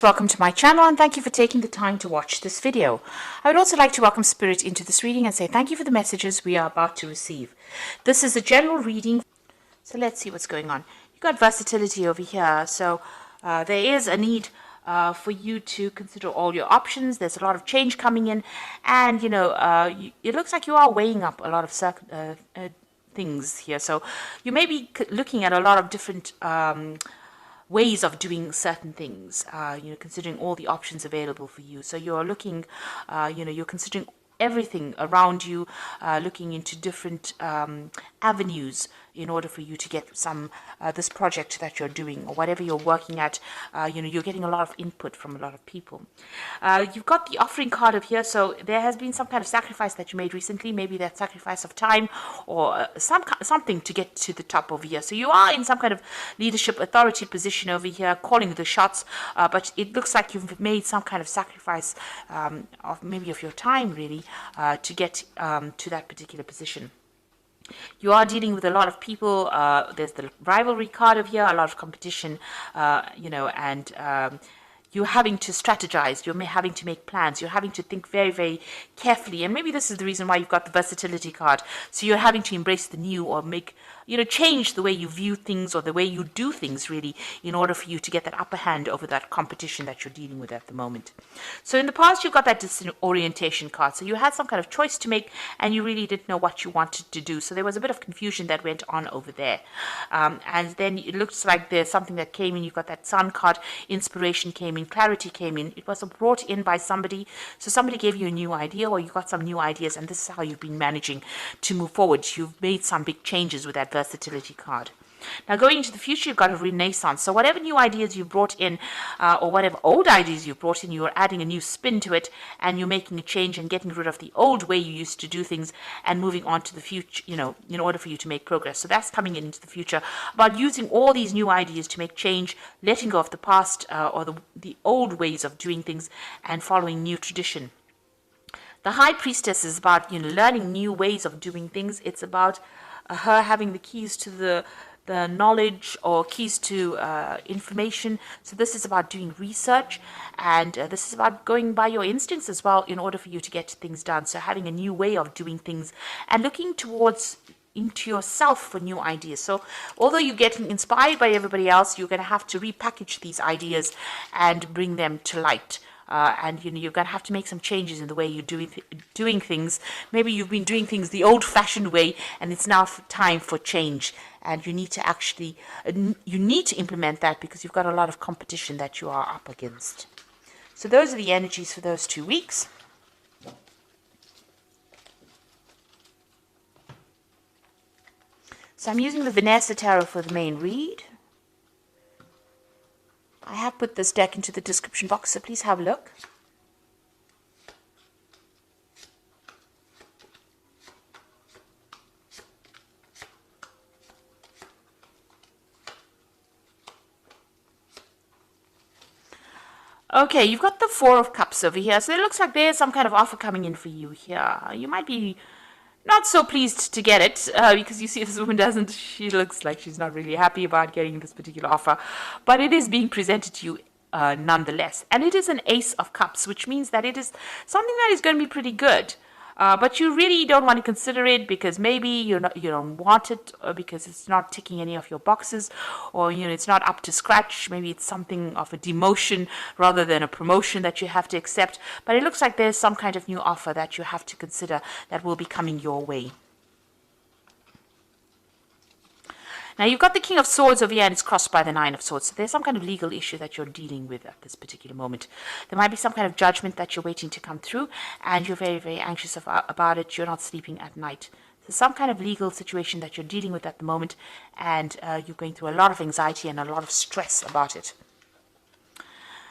Welcome to my channel and thank you for taking the time to watch this video. I would also like to welcome Spirit into this reading and say thank you for the messages we are about to receive. This is a general reading, so let's see what's going on. You've got versatility over here, so there is a need for you to consider all your options. There's a lot of change coming in, and it looks like you are weighing up a lot of things here. So you may be looking at a lot of different ways of doing certain things, considering all the options available for you. So you're looking, you're considering everything around you, looking into different avenues in order for you to get some this project that you're doing or whatever you're working at. You're getting a lot of input from a lot of people. You've got the offering card of here, so there has been some kind of sacrifice that you made recently, maybe that sacrifice of time or something to get to the top over here. So you are in some kind of leadership authority position over here, calling the shots, but it looks like you've made some kind of sacrifice of your time really to get to that particular position. You are dealing with a lot of people. There's the rivalry card of here, a lot of competition, and you're having to strategize, you're having to make plans, you're having to think very, very carefully. And maybe this is the reason why you've got the versatility card. So you're having to embrace the new or change the way you view things or the way you do things really in order for you to get that upper hand over that competition that you're dealing with at the moment. So in the past, you've got that disorientation card. So you had some kind of choice to make and you really didn't know what you wanted to do. So there was a bit of confusion that went on over there. And then it looks like there's something that came in. You've got that sun card, inspiration came in, clarity came in. It was brought in by somebody. So somebody gave you a new idea or you got some new ideas, and this is how you've been managing to move forward. You've made some big changes with that versatility card. Now going into the future, you've got a renaissance. So whatever new ideas you brought in or whatever old ideas you brought in, you're adding a new spin to it and you're making a change and getting rid of the old way you used to do things and moving on to the future, in order for you to make progress. So that's coming into the future about using all these new ideas to make change, letting go of the past or the old ways of doing things and following new tradition. The High Priestess is about learning new ways of doing things. It's about her having the keys to the knowledge or keys to information. So this is about doing research, and this is about going by your instincts as well in order for you to get things done. So having a new way of doing things and looking into yourself for new ideas. So although you're getting inspired by everybody else, you're going to have to repackage these ideas and bring them to light. And you're going to have to make some changes in the way you're doing things. Maybe you've been doing things the old-fashioned way, and it's now time for change. And you need to implement that because you've got a lot of competition that you are up against. So those are the energies for those 2 weeks. So I'm using the Vanessa Tarot for the main read. I have put this deck into the description box, so please have a look. Okay, you've got the Four of Cups over here, so it looks like there's some kind of offer coming in for you here. You might be not so pleased to get it because you see this woman she looks like she's not really happy about getting this particular offer, but it is being presented to you nonetheless. And it is an Ace of Cups, which means that it is something that is going to be pretty good. But you really don't want to consider it because maybe you don't want it, or because it's not ticking any of your boxes, or it's not up to scratch. Maybe it's something of a demotion rather than a promotion that you have to accept. But it looks like there's some kind of new offer that you have to consider that will be coming your way. Now, you've got the King of Swords over here, and it's crossed by the Nine of Swords. So there's some kind of legal issue that you're dealing with at this particular moment. There might be some kind of judgment that you're waiting to come through, and you're very, very anxious about it. You're not sleeping at night. So some kind of legal situation that you're dealing with at the moment, and you're going through a lot of anxiety and a lot of stress about it.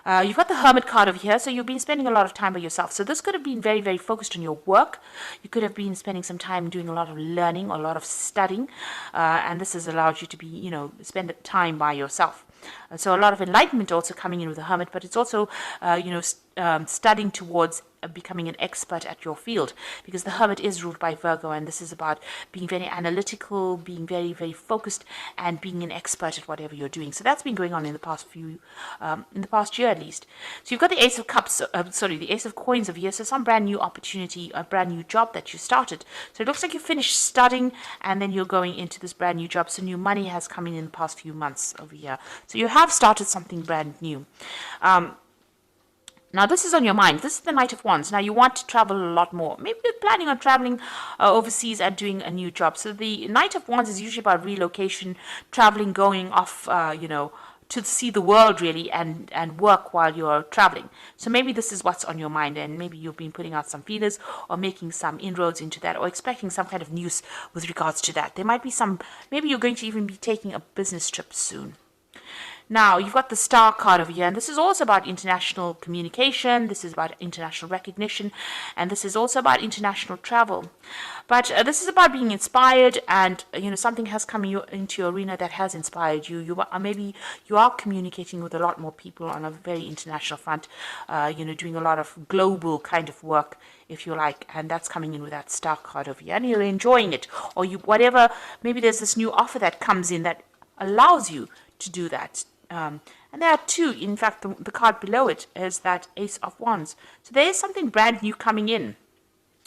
You've got the Hermit card over here, so you've been spending a lot of time by yourself. So this could have been very, very focused on your work. You could have been spending some time doing a lot of learning or a lot of studying, and this has allowed you to be, spend time by yourself. So a lot of enlightenment also coming in with the Hermit, but it's also, studying towards becoming an expert at your field, because the Hermit is ruled by Virgo, and this is about being very analytical, being very, very focused, and being an expert at whatever you're doing. So that's been going on in the past in the past year at least. So you've got the Ace of Cups, the Ace of Coins over here. So some brand new opportunity, a brand new job that you started. So it looks like you finished studying, and then you're going into this brand new job. So new money has come in the past few months over here. So you have started something brand new. Now, this is on your mind. This is the Knight of Wands. Now, you want to travel a lot more. Maybe you're planning on traveling overseas and doing a new job. So the Knight of Wands is usually about relocation, traveling, going off, to see the world, really, and work while you're traveling. So maybe this is what's on your mind, and maybe you've been putting out some feelers or making some inroads into that, or expecting some kind of news with regards to that. There might be maybe you're going to even be taking a business trip soon. Now, you've got the Star card over here, and this is also about international communication, this is about international recognition, and this is also about international travel. But this is about being inspired, and, something has come into your arena that has inspired you. Maybe you are communicating with a lot more people on a very international front, doing a lot of global kind of work, if you like, and that's coming in with that Star card over here, and you're enjoying it, or maybe there's this new offer that comes in that allows you to do that. And there are two, in fact, the card below it is that Ace of Wands. So there is something brand new coming in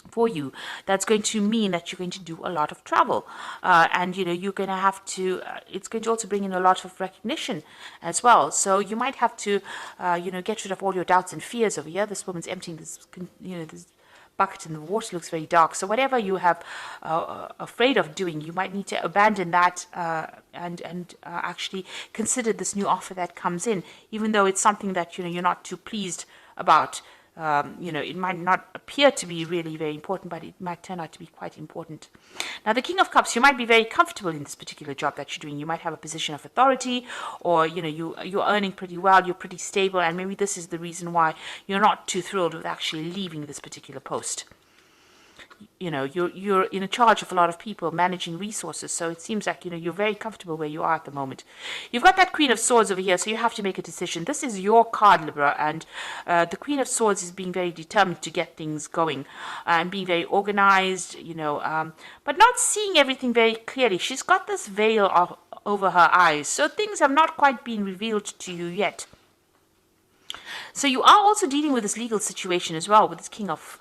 for you that's going to mean that you're going to do a lot of travel. And, you're going to have to, it's going to also bring in a lot of recognition as well. So you might have to, get rid of all your doubts and fears over here. This woman's emptying this, this bucket in the water looks very dark. So whatever you have afraid of doing, you might need to abandon that and actually consider this new offer that comes in, even though it's something that you're not too pleased about. It might not appear to be really very important, but it might turn out to be quite important. Now, the King of Cups, you might be very comfortable in this particular job that you're doing. You might have a position of authority, or, you're earning pretty well, you're pretty stable, and maybe this is the reason why you're not too thrilled with actually leaving this particular post. You're in charge of a lot of people, managing resources, so it seems like you're very comfortable where you are at the moment. You've got that Queen of Swords over here, so you have to make a decision. This is your card, Libra, and the Queen of Swords is being very determined to get things going and being very organized, but not seeing everything very clearly. She's got this veil over her eyes, so things have not quite been revealed to you yet. So you are also dealing with this legal situation as well, with this King of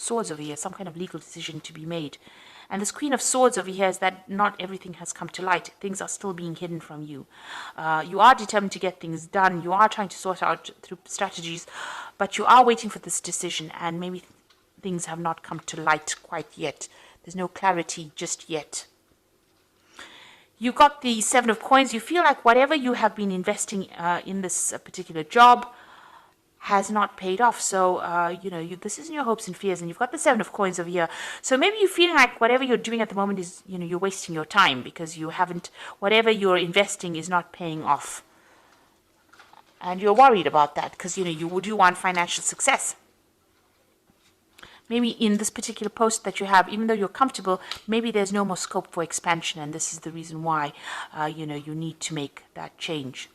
Swords over here, some kind of legal decision to be made. And this Queen of Swords over here is that not everything has come to light. Things are still being hidden from you. You are determined to get things done. You are trying to sort out through strategies, but you are waiting for this decision, and maybe things have not come to light quite yet. There's no clarity just yet. You got the Seven of Coins. You feel like whatever you have been investing in this particular job has not paid off. So, this isn't your hopes and fears, and you've got the Seven of Coins over here. So maybe you're feeling like whatever you're doing at the moment is, you're wasting your time because whatever you're investing is not paying off. And you're worried about that because, you do want financial success. Maybe in this particular post that you have, even though you're comfortable, maybe there's no more scope for expansion, and this is the reason why, you need to make that change.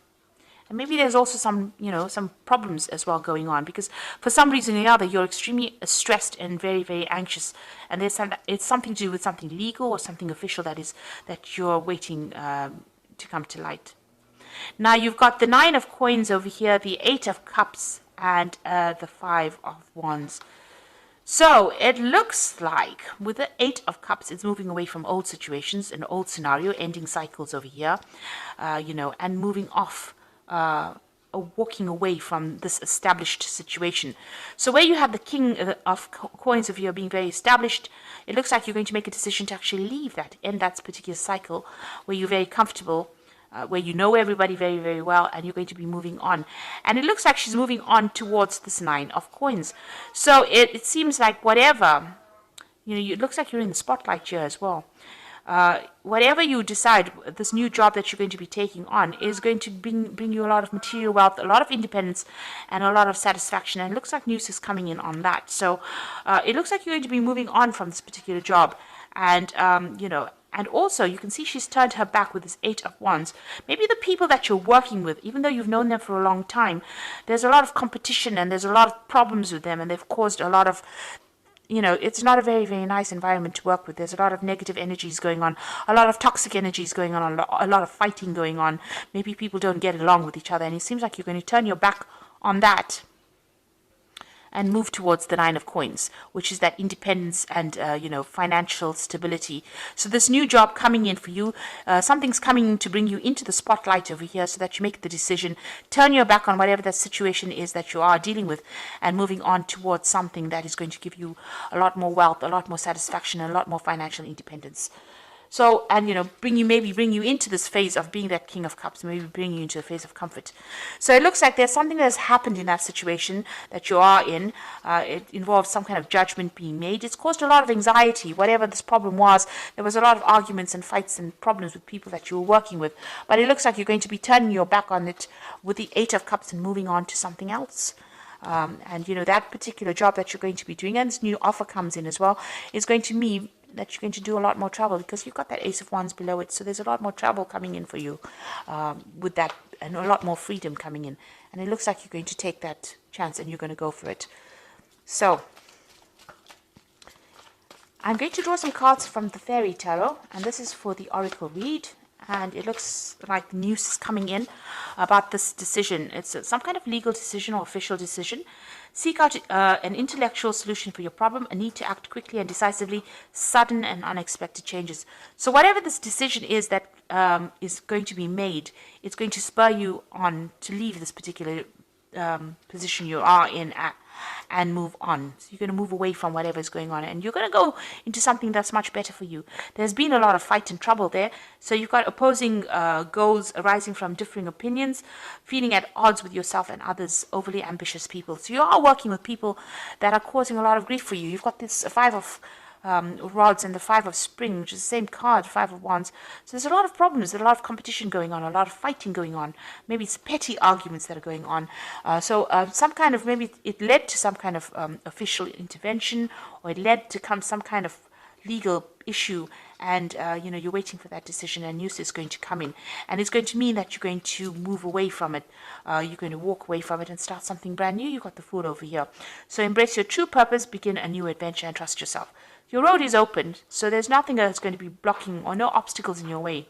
And maybe there's also some problems as well going on, because for some reason or another, you're extremely stressed and very, very anxious. And it's something to do with something legal or something official that you're waiting to come to light. Now, you've got the Nine of Coins over here, the Eight of Cups, and the Five of Wands. So it looks like with the Eight of Cups, it's moving away from old situations, an old scenario, ending cycles over here, and moving off, walking away from this established situation. So where you have the King of Coins over here being very established, it looks like you're going to make a decision to actually leave that, end that particular cycle where you're very comfortable, where you know everybody very, very well, and you're going to be moving on. And it looks like she's moving on towards this Nine of Coins. So it seems like whatever, it looks like you're in the spotlight here as well. Whatever you decide, this new job that you're going to be taking on is going to bring you a lot of material wealth, a lot of independence, and a lot of satisfaction. And it looks like news is coming in on that. So it looks like you're going to be moving on from this particular job, and And also, you can see she's turned her back with this Eight of Wands. Maybe the people that you're working with, even though you've known them for a long time, there's a lot of competition and there's a lot of problems with them, and they've caused a lot of, it's not a very, very nice environment to work with. There's a lot of negative energies going on, a lot of toxic energies going on, a lot of fighting going on. Maybe people don't get along with each other, and it seems like you're going to turn your back on that and move towards the Nine of Coins, which is that independence and, financial stability. So this new job coming in for you, something's coming to bring you into the spotlight over here so that you make the decision, turn your back on whatever that situation is that you are dealing with, and moving on towards something that is going to give you a lot more wealth, a lot more satisfaction, and a lot more financial independence. So, and bring you into this phase of being that King of Cups, maybe bring you into a phase of comfort. So it looks like there's something that has happened in that situation that you are in. It involves some kind of judgment being made. It's caused a lot of anxiety, whatever this problem was. There was a lot of arguments and fights and problems with people that you were working with. But it looks like you're going to be turning your back on it with the Eight of Cups and moving on to something else. And that particular job that you're going to be doing, and this new offer comes in as well, is going to mean that you're going to do a lot more travel, because you've got that Ace of Wands below it. So there's a lot more travel coming in for you with that, and a lot more freedom coming in. And it looks like you're going to take that chance and you're going to go for it. So I'm going to draw some cards from the Fairy Tarot, and this is for the Oracle read. And it looks like news is coming in about this decision. It's some kind of legal decision or official decision. Seek out an intellectual solution for your problem, a need to act quickly and decisively, sudden and unexpected changes. So whatever this decision is that is going to be made, it's going to spur you on to leave this particular position you are in and move on. So you're going to move away from whatever is going on, and you're going to go into something that's much better for you. There's been a lot of fight and trouble there, so you've got opposing goals arising from differing opinions, feeling at odds with yourself and others, overly ambitious people. So you are working with people that are causing a lot of grief for you. You've got this Five of rods and the Five of Spring, which is the same card, Five of Wands. So there's a lot of problems, there's a lot of competition going on, a lot of fighting going on. Maybe it's petty arguments that are going on. Some kind of, maybe it led to some kind of official intervention, or it led to some kind of legal issue, and you're waiting for that decision, and news is going to come in, and it's going to mean that you're going to move away from it. You're going to walk away from it and start something brand new. You've got the Fool over here. So embrace your true purpose, begin a new adventure, and trust yourself. Your road is open, so there's nothing that's going to be blocking, or no obstacles in your way.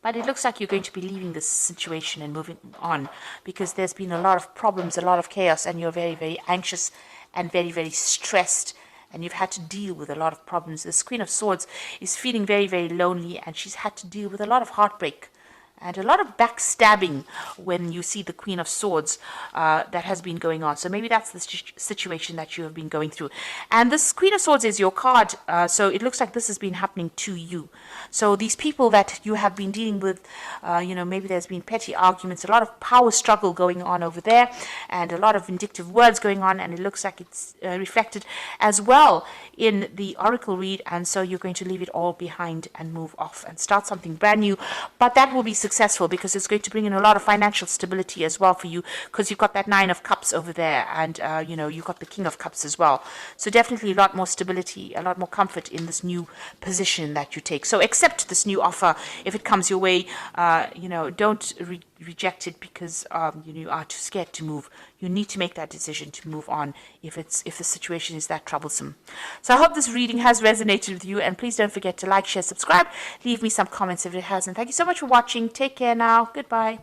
But it looks like you're going to be leaving this situation and moving on, because there's been a lot of problems, a lot of chaos, and you're very, very anxious and very, very stressed, and you've had to deal with a lot of problems. This Queen of Swords is feeling very, very lonely, and she's had to deal with a lot of heartbreak and a lot of backstabbing when you see the Queen of Swords that has been going on. So maybe that's the situation that you have been going through. And this Queen of Swords is your card, so it looks like this has been happening to you. So these people that you have been dealing with, maybe there's been petty arguments, a lot of power struggle going on over there, and a lot of vindictive words going on, and it looks like it's reflected as well in the Oracle read. And so you're going to leave it all behind and move off and start something brand new. But that will be successful, because it's going to bring in a lot of financial stability as well for you, because you've got that Nine of Cups over there, and you've got the King of Cups as well. So definitely a lot more stability, a lot more comfort in this new position that you take. So accept this new offer if it comes your way. Don't reject it because you are too scared to move. You need to make that decision to move on if the situation is that troublesome. So I hope this reading has resonated with you, and please don't forget to like, share, subscribe, leave me some comments if it hasn't. Thank you so much for watching. Take care now. Goodbye.